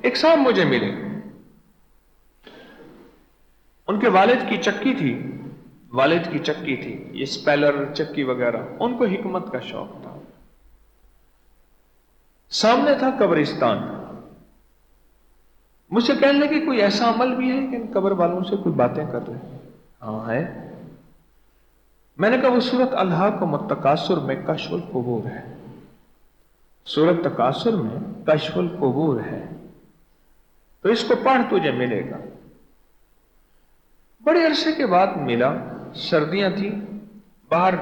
ایک صاحب مجھے ملے، ان کے والد کی چکی تھی، یہ اسپیلر چکی وغیرہ، ان کو حکمت کا شوق تھا۔ سامنے تھا قبرستان، مجھ سے کہنے لگے کوئی ایسا عمل بھی ہے کہ ان قبر والوں سے کوئی باتیں کر رہے ہیں؟ ہاں ہے۔ میں نے کہا وہ سورت الہاکم التکاثر میں کشف القبور ہے، سورت تکاثر میں کشف القبور ہے، تو اس کو پڑھ تجھے ملے گا۔ بڑے عرصے کے بعد ملا، سردیاں تھیں، باہر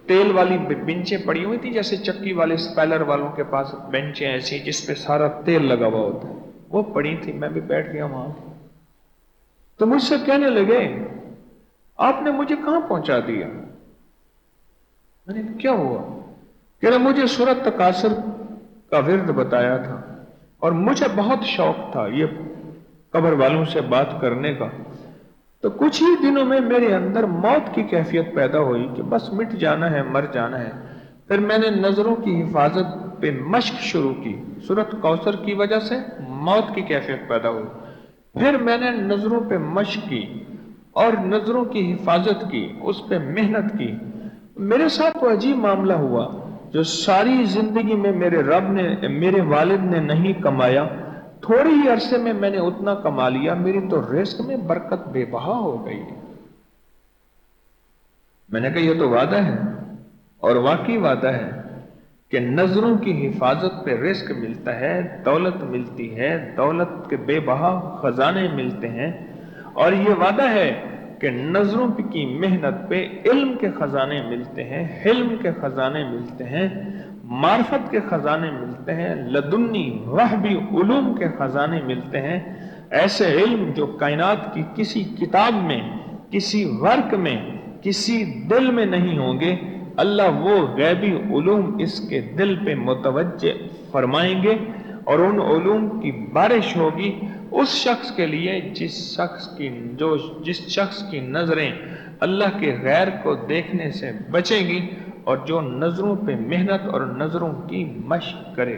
تیل والی بینچیں پڑی ہوئی تھی، جیسے چکی والے اسپیلر والوں کے پاس بینچیں ایسی جس پہ سارا تیل لگا ہوا ہوتا ہے، وہ پڑی تھی، میں بھی بیٹھ گیا وہاں۔ تو مجھ سے کہنے لگے آپ نے مجھے کہاں پہنچا دیا؟ میں نے کیا ہوا؟ کہ مجھے سورت تکاثر کا ورد بتایا تھا اور مجھے بہت شوق تھا یہ قبر والوں سے بات کرنے کا، تو کچھ ہی دنوں میں میرے اندر موت کی کیفیت پیدا ہوئی کہ بس مٹ جانا ہے، مر جانا ہے۔ پھر میں نے نظروں کی حفاظت پہ مشق شروع کی، سورت کوثر کی وجہ سے موت کی کیفیت پیدا ہوئی۔ پھر میں نے نظروں پہ مشق کی اور نظروں کی حفاظت کی، اس پہ محنت کی۔ میرے ساتھ تو عجیب معاملہ ہوا، جو ساری زندگی میں میرے رب نے، میرے والد نے نہیں کمایا، تھوڑی ہی عرصے میں میں نے اتنا کما لیا، میری تو رزق میں برکت بے بہا ہو گئی۔ میں نے کہا یہ تو وعدہ ہے، اور واقعی وعدہ ہے کہ نظروں کی حفاظت پہ رزق ملتا ہے، دولت ملتی ہے، دولت کے بے بہا خزانے ملتے ہیں، اور یہ وعدہ ہے کہ نظروں کی محنت پہ علم کے خزانے ملتے ہیں، حلم کے خزانے ملتے ہیں، معرفت کے خزانے ملتے ہیں، لدنی وحبی علوم کے خزانے ملتے ہیں، ایسے علم جو کائنات کی کسی کتاب میں، کسی ورق میں، کسی دل میں نہیں ہوں گے۔ اللہ وہ غیبی علوم اس کے دل پہ متوجہ فرمائیں گے، اور ان علوم کی بارش ہوگی اس شخص کے لیے جس شخص کی نظریں اللہ کے غیر کو دیکھنے سے بچیں گی، اور جو نظروں پہ محنت اور نظروں کی مشق کرے۔